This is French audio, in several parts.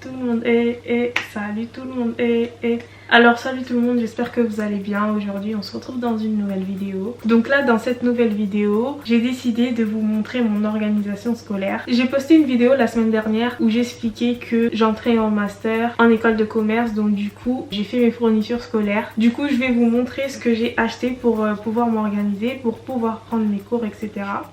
tout le monde, salut tout le monde, Alors salut tout le monde, j'espère que vous allez bien. Aujourd'hui on se retrouve dans une nouvelle vidéo. Donc là dans cette nouvelle vidéo, j'ai décidé de vous montrer mon organisation scolaire. J'ai posté une vidéo la semaine dernière où j'expliquais que j'entrais en master en école de commerce. Donc du coup j'ai fait mes fournitures scolaires. Du coup je vais vous montrer ce que j'ai acheté pour pouvoir m'organiser, pour pouvoir prendre mes cours, etc.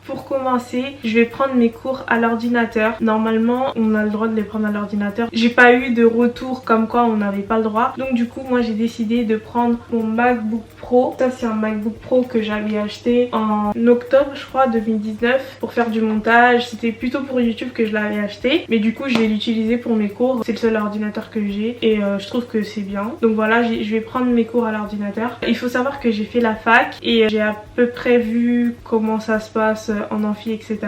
Pour commencer, je vais prendre mes cours à l'ordinateur. Normalement on a le droit de les prendre à l'ordinateur. J'ai pas eu de retour comme quoi on n'avait pas le droit. Donc du coup moi j'ai décidé de prendre mon MacBook Pro. Ça c'est un MacBook Pro que j'avais acheté en octobre je crois 2019 pour faire du montage. C'était plutôt pour YouTube que je l'avais acheté, mais du coup je vais l'utiliser pour mes cours. C'est le seul ordinateur que j'ai et je trouve que c'est bien. Donc voilà, je vais prendre mes cours à l'ordinateur. Il faut savoir que j'ai fait la fac et j'ai à peu près vu comment ça se passe en amphi, etc.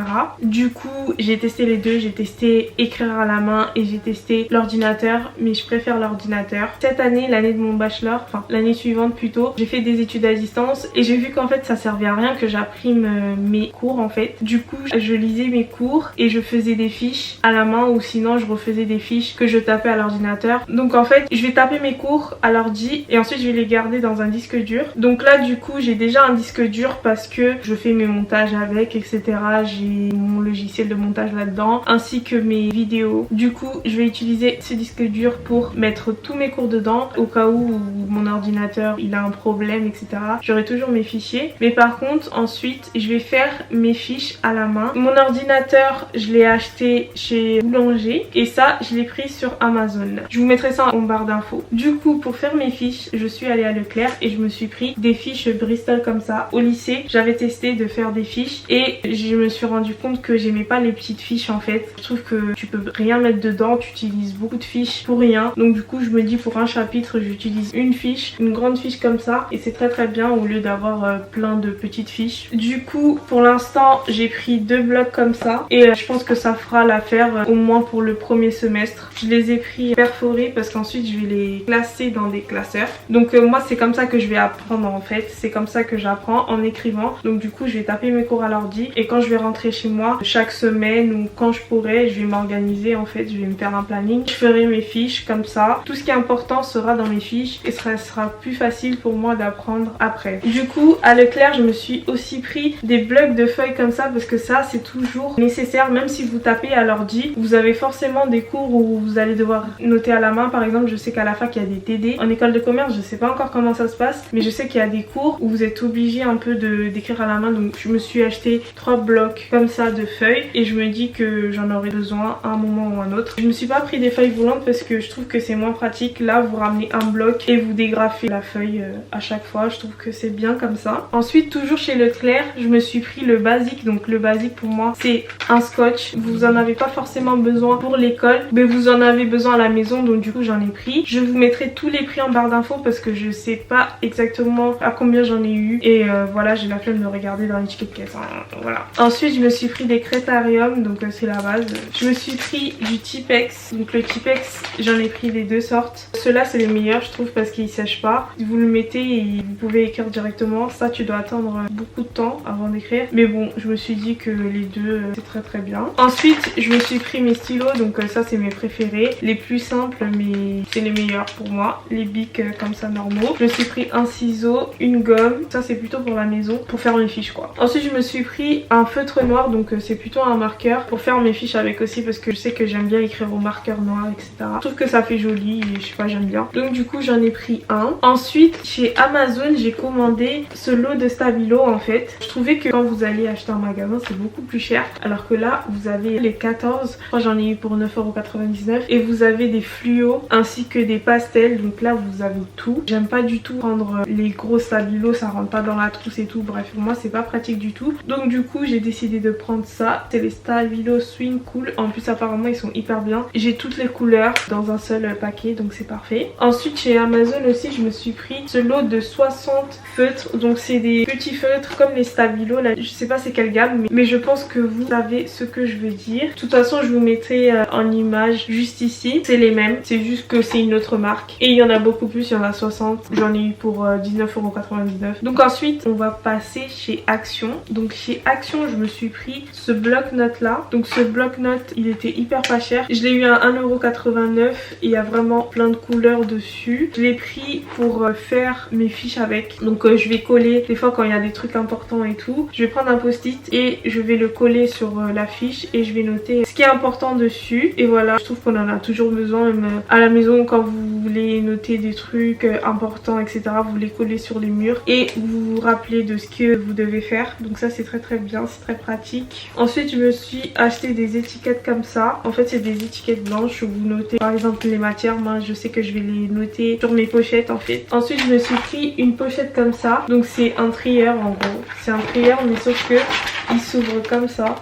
Du coup j'ai testé les deux. J'ai testé écrire à la main et j'ai testé l'ordinateur, mais je préfère l'ordinateur. Cette année, l'année de mon bachelor, enfin l'année suivante plutôt, j'ai fait des études à distance et j'ai vu qu'en fait ça servait à rien que j'imprime mes cours en fait. Du coup je lisais mes cours et je faisais des fiches à la main ou sinon je refaisais des fiches que je tapais à l'ordinateur. Donc en fait je vais taper mes cours à l'ordi et ensuite je vais les garder dans un disque dur. Donc là du coup j'ai déjà un disque dur parce que je fais mes montages avec, etc. J'ai mon logiciel de montage là-dedans ainsi que mes vidéos. Du coup je vais utiliser ce disque dur pour mettre tous mes cours dedans au cas où mon ordinateur il a un problème, etc. J'aurai toujours mes fichiers. Mais par contre ensuite je vais faire mes fiches à la main. Mon ordinateur je l'ai acheté chez Boulanger et ça je l'ai pris sur Amazon. Je vous mettrai ça en barre d'infos. Du coup pour faire mes fiches je suis allée à Leclerc et je me suis pris des fiches Bristol comme ça. Au lycée j'avais testé de faire des fiches et je me suis rendu compte que j'aimais pas les petites fiches en fait. Je trouve que tu peux rien mettre dedans, tu utilises beaucoup de fiches pour rien. Donc du coup je me dis pour un chapitre j'utilise une fiche, une grande fiche comme ça et c'est très bien au lieu d'avoir plein de petites fiches. Du coup pour l'instant j'ai pris 2 blocs comme ça et je pense que ça fera l'affaire au moins pour le premier semestre. Je les ai pris perforés parce qu'ensuite je vais les classer dans des classeurs. Donc moi c'est comme ça que je vais apprendre en fait, c'est comme ça que j'apprends en écrivant. Donc du coup je vais taper mes cours à l'ordi et quand je vais rentrer chez moi chaque semaine ou quand je pourrai je vais m'organiser en fait, je vais me faire un planning. Je ferai mes fiches comme ça. Tout ce qui est important sera dans mes fiches et ça sera plus facile pour moi d'apprendre après. Du coup à Leclerc je me suis aussi pris des blocs de feuilles comme ça parce que ça c'est toujours nécessaire. Même si vous tapez à l'ordi vous avez forcément des cours où vous allez devoir noter à la main. Par exemple je sais qu'à la fac il y a des TD. En école de commerce je sais pas encore comment ça se passe mais je sais qu'il y a des cours où vous êtes obligé un peu d'écrire à la main. Donc je me suis acheté 3 blocs comme ça de feuilles et je me dis que j'en aurai besoin à un moment ou un autre. Je me suis pas pris des feuilles volantes parce que je trouve que c'est moins pratique. Là vous ramenez un bloc et vous dégrafez la feuille à chaque fois. Je trouve que c'est bien comme ça. Ensuite toujours chez Leclerc je me suis pris le basique. Donc le basique pour moi c'est un scotch. Vous en avez pas forcément besoin pour l'école mais vous en avez besoin à la maison donc du coup j'en ai pris. Je vous mettrai tous les prix en barre d'infos parce que je sais pas exactement à combien j'en ai eu et voilà j'ai la flemme de regarder dans les tickets de caisse hein, voilà. Ensuite je me suis pris des Crétarium donc c'est la base. Je me suis pris du Tipex. Donc le Tipex j'en ai pris des 2 sortes. Ceux-là c'est les meilleurs je trouve parce qu'ils sèchent pas. Vous le mettez et vous pouvez écrire directement. Ça tu dois attendre beaucoup de temps avant d'écrire mais bon je me suis dit que les deux c'est très bien. Ensuite je me suis pris mes stylos donc ça c'est mes préférés. Les plus simples mais c'est les meilleurs pour moi. Les bics comme ça normaux. Je me suis pris un ciseau, une gomme. Ça c'est plutôt pour la maison pour faire mes fiches quoi. Ensuite je me suis pris un feutre noir donc c'est plutôt un marqueur pour faire mes fiches avec aussi parce que je sais que j'aime bien écrire au marqueur noir etc. Je trouve que ça fait joli et je sais pas j'aime bien. Donc du coup j'en ai pris un. Ensuite chez Amazon j'ai commandé ce lot de stabilo en fait. Je trouvais que quand vous allez acheter en magasin c'est beaucoup plus cher alors que là vous avez les 14. Moi j'en ai eu pour 9,99€ et vous avez des fluos ainsi que des pastels donc là vous avez tout. J'aime pas du tout prendre les gros stabilos, ça rentre pas dans la trousse et tout. Bref pour moi c'est pas pratique du tout. Donc du coup j'ai décidé de prendre ça. C'est les Stabilo Swing Cool. En plus apparemment ils sont hyper bien. J'ai toutes les couleurs dans un seul paquet donc c'est parfait. Ensuite chez Amazon aussi je me suis pris ce lot de 60 feutres. Donc c'est des petits feutres comme les Stabilo là. Je sais pas c'est quelle gamme mais je pense que vous savez ce que je veux dire. De toute façon je vous mettrai en image juste ici. C'est les mêmes. C'est juste que c'est une autre marque. Et il y en a beaucoup plus. Il y en a 60. J'en ai eu pour 19,99€. Donc ensuite on va passer chez Action. Donc chez Action je me suis pris ce bloc-notes là. Donc ce bloc-notes il était hyper pas cher. Je l'ai eu à 1,89 € et il y a vraiment plein de couleurs dessus. Je l'ai pris pour faire mes fiches avec. Donc je vais coller des fois quand il y a des trucs importants et tout. Je vais prendre un post-it et je vais le coller sur la fiche et je vais noter ce qui est important dessus. Et voilà, je trouve qu'on en a toujours besoin, même à la maison quand vous voulez noter des trucs importants etc. Vous les collez sur les murs et vous vous rappelez de ce que vous devez faire. Donc ça c'est très bien, c'est très pratique. Ensuite je me suis acheté des étiquettes comme ça. En fait c'est des étiquettes blanches où vous notez par exemple les matières. Moi je sais que je vais les noter sur mes pochettes en fait. Ensuite je me suis pris une pochette comme ça. Donc c'est un trieur en gros. C'est un trieur mais sauf que il s'ouvre comme ça.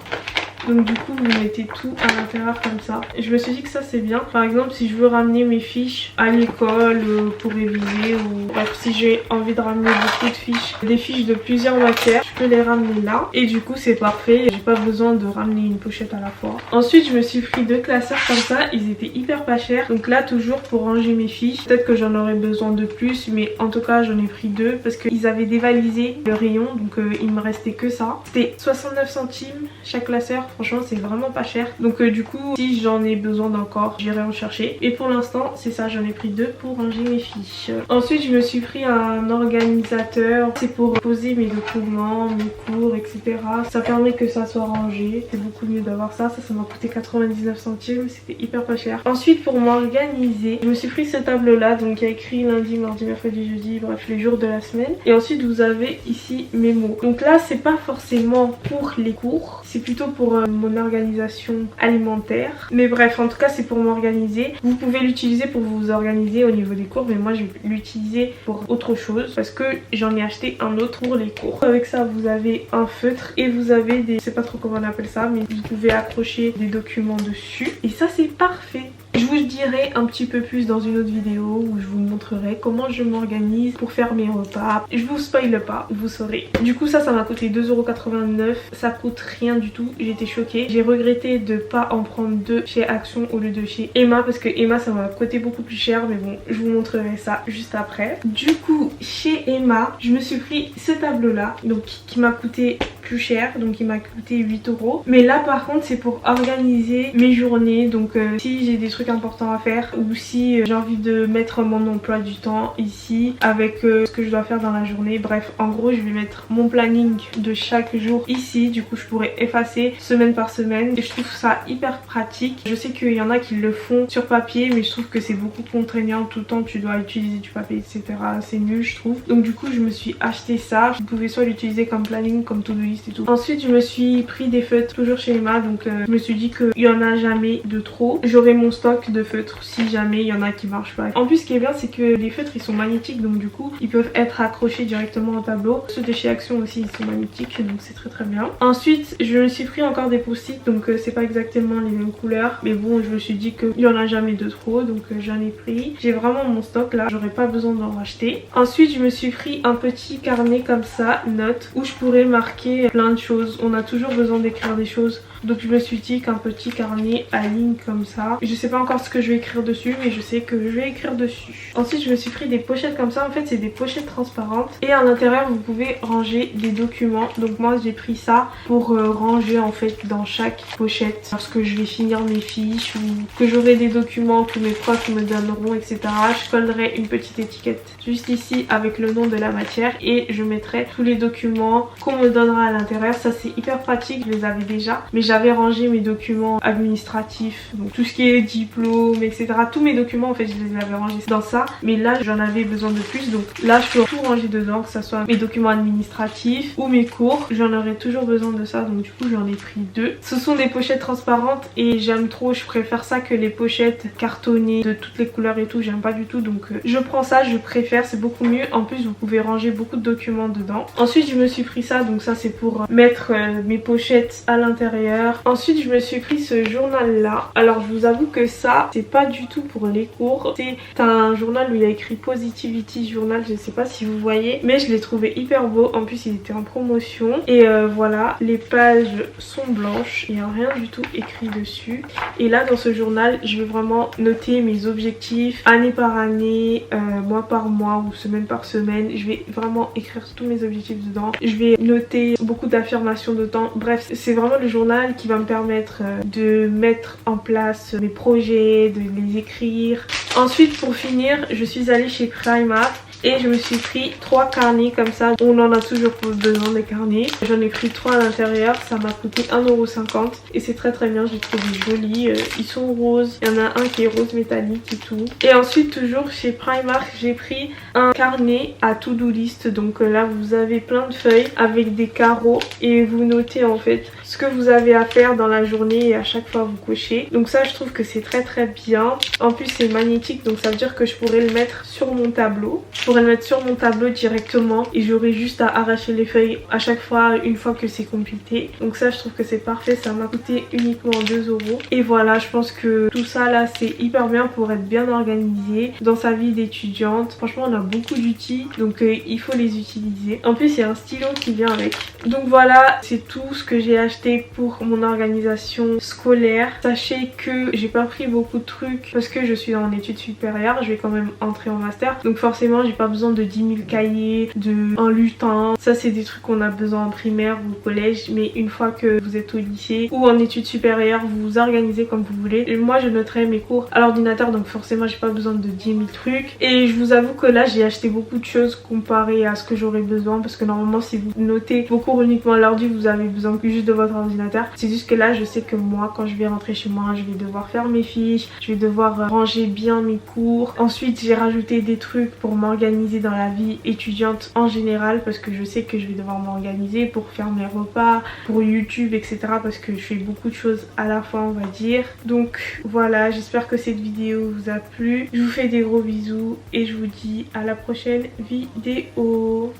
Donc du coup vous mettez tout à l'intérieur comme ça. Et je me suis dit que ça c'est bien. Par exemple si je veux ramener mes fiches à l'école pour réviser ou bref si j'ai envie de ramener beaucoup de fiches, des fiches de plusieurs matières, je peux les ramener là. Et du coup c'est parfait, j'ai pas besoin de ramener une pochette à la fois. Ensuite je me suis pris 2 classeurs comme ça, ils étaient hyper pas chers. Donc là toujours pour ranger mes fiches, peut-être que j'en aurais besoin de plus mais en tout cas j'en ai pris 2 parce qu'ils avaient dévalisé le rayon. Donc il me restait que ça. C'était 69 centimes chaque classeur. Franchement c'est vraiment pas cher. Donc du coup si j'en ai besoin d'encore j'irai en chercher. Et pour l'instant c'est ça, j'en ai pris 2 pour ranger mes fiches. Ensuite je me suis pris un organisateur. C'est pour poser mes documents, mes cours etc. Ça permet que ça soit rangé. C'est beaucoup mieux d'avoir ça. Ça m'a coûté 99 centimes. C'était hyper pas cher. Ensuite pour m'organiser je me suis pris ce tableau là. Donc il y a écrit lundi, mardi, mercredi, jeudi, bref les jours de la semaine. Et ensuite vous avez ici mes mots. Donc là c'est pas forcément pour les cours. C'est plutôt pour mon organisation alimentaire. Mais bref, en tout cas c'est pour m'organiser. Vous pouvez l'utiliser pour vous organiser au niveau des cours. Mais moi je vais l'utiliser pour autre chose. Parce que j'en ai acheté un autre pour les cours. Avec ça vous avez un feutre. Et vous avez des... je sais pas trop comment on appelle ça. Mais vous pouvez accrocher des documents dessus. Et ça c'est parfait. Je vous dirai un petit peu plus dans une autre vidéo où je vous montrerai comment je m'organise pour faire mes repas. Je vous spoile pas, vous saurez. Du coup ça m'a coûté 2,89 €. Ça coûte rien du tout, j'étais choquée. J'ai regretté de pas en prendre 2 chez Action au lieu de chez Emma parce que Emma ça m'a coûté beaucoup plus cher. Mais bon, je vous montrerai ça juste après. Du coup chez Emma je me suis pris ce tableau là, donc qui m'a coûté plus cher, donc il m'a coûté 8 €. Mais là par contre c'est pour organiser mes journées. Donc si j'ai des trucs importants à faire ou si j'ai envie de mettre mon emploi du temps ici avec ce que je dois faire dans la journée. Bref en gros je vais mettre mon planning de chaque jour ici. Du coup je pourrais effacer semaine par semaine et je trouve ça hyper pratique. Je sais qu'il y en a qui le font sur papier mais je trouve que c'est beaucoup contraignant. Tout le temps tu dois utiliser du papier etc. C'est nul je trouve. Donc du coup je me suis acheté ça. Vous pouvez soit l'utiliser comme planning, comme to-do list et tout. Ensuite je me suis pris des feutres toujours chez Emma. Donc je me suis dit qu'il n'y en a jamais de trop. J'aurai mon stock de feutres si jamais il y en a qui marchent pas. En plus ce qui est bien c'est que les feutres ils sont magnétiques. Donc du coup ils peuvent être accrochés directement au tableau. Ceux de chez Action aussi ils sont magnétiques. Donc c'est très bien. Ensuite je me suis pris encore des post-it. Donc c'est pas exactement les mêmes couleurs. Mais bon je me suis dit qu'il y en a jamais de trop. Donc j'en ai pris. J'ai vraiment mon stock là. J'aurais pas besoin d'en racheter. Ensuite je me suis pris un petit carnet comme ça, notes, où je pourrais marquer plein de choses. On a toujours besoin d'écrire des choses. Donc je me suis dit qu'un petit carnet à ligne comme ça. Je sais pas encore ce que je vais écrire dessus mais je sais que je vais écrire dessus. Ensuite je me suis pris des pochettes comme ça. En fait c'est des pochettes transparentes. Et à l'intérieur vous pouvez ranger des documents. Donc moi j'ai pris ça pour ranger en fait dans chaque pochette. Lorsque je vais finir mes fiches ou que j'aurai des documents que mes profs me donneront etc. Je collerai une petite étiquette juste ici avec le nom de la matière. Et je mettrai tous les documents qu'on me donnera à l'intérieur. Ça c'est hyper pratique, je les avais déjà. Mais j'avais rangé mes documents administratifs, donc tout ce qui est diplôme etc. Tous mes documents en fait je les avais rangés dans ça. Mais là j'en avais besoin de plus. Donc là je peux tout ranger dedans, que ce soit mes documents administratifs ou mes cours. J'en aurai toujours besoin de ça. Donc du coup j'en ai pris 2. Ce sont des pochettes transparentes et j'aime trop. Je préfère ça que les pochettes cartonnées de toutes les couleurs et tout. J'aime pas du tout. Donc je prends ça, je préfère. C'est beaucoup mieux. En plus vous pouvez ranger beaucoup de documents dedans. Ensuite je me suis pris ça. Donc ça c'est pour mettre mes pochettes à l'intérieur. Ensuite je me suis pris ce journal là. Alors je vous avoue que ça c'est pas du tout pour les cours. C'est un journal où il y a écrit Positivity Journal. Je sais pas si vous voyez mais je l'ai trouvé hyper beau. En plus il était en promotion. Et voilà, les pages sont blanches. Il n'y a rien du tout écrit dessus. Et là dans ce journal je vais vraiment noter mes objectifs année par année, mois par mois ou semaine par semaine. Je vais vraiment écrire tous mes objectifs dedans. Je vais noter beaucoup d'affirmations dedans. Bref c'est vraiment le journal génial qui va me permettre de mettre en place mes projets, de les écrire. Ensuite, pour finir, je suis allée chez Primark et je me suis pris 3 carnets comme ça. On en a toujours besoin des carnets. J'en ai pris 3 à l'intérieur, ça m'a coûté 1,50 € et c'est très bien, j'ai trouvé joli. Ils sont roses, il y en a un qui est rose métallique et tout. Et ensuite, toujours chez Primark, j'ai pris un carnet à to-do list. Donc là, vous avez plein de feuilles avec des carreaux et vous notez en fait ce que vous avez à faire dans la journée et à chaque fois vous cochez. Donc ça, je trouve que c'est très bien. En plus, c'est magnétique, donc ça veut dire que je pourrais le mettre sur mon tableau. Je pourrais le mettre sur mon tableau directement et j'aurais juste à arracher les feuilles à chaque fois une fois que c'est complété. Donc ça, je trouve que c'est parfait. Ça m'a coûté uniquement 2 €. Et voilà, je pense que tout ça là, c'est hyper bien pour être bien organisé dans sa vie d'étudiante. Franchement, on a beaucoup d'outils, donc il faut les utiliser. En plus, il y a un stylo qui vient avec. Donc voilà, c'est tout ce que j'ai acheté pour mon organisation scolaire. Sachez que j'ai pas pris beaucoup de trucs parce que je suis en études supérieures. Je vais quand même entrer en master, donc forcément j'ai pas besoin de 10 000 cahiers, de un lutin. Ça, c'est des trucs qu'on a besoin en primaire ou au collège, mais une fois que vous êtes au lycée ou en études supérieures, vous vous organisez comme vous voulez. Et moi, je noterai mes cours à l'ordinateur, donc forcément j'ai pas besoin de 10 000 trucs. Et je vous avoue que là, j'ai acheté beaucoup de choses comparé à ce que j'aurais besoin, parce que normalement, si vous notez vos cours uniquement à l'ordi, vous avez besoin que juste de votre ordinateur. C'est juste que là, je sais que moi, quand je vais rentrer chez moi, je vais devoir faire mes fiches, je vais devoir ranger bien mes cours. Ensuite, j'ai rajouté des trucs pour m'organiser dans la vie étudiante en général, parce que je sais que je vais devoir m'organiser pour faire mes repas, pour YouTube, etc. parce que je fais beaucoup de choses à la fois, on va dire. Donc voilà, j'espère que cette vidéo vous a plu. Je vous fais des gros bisous et je vous dis à la prochaine vidéo.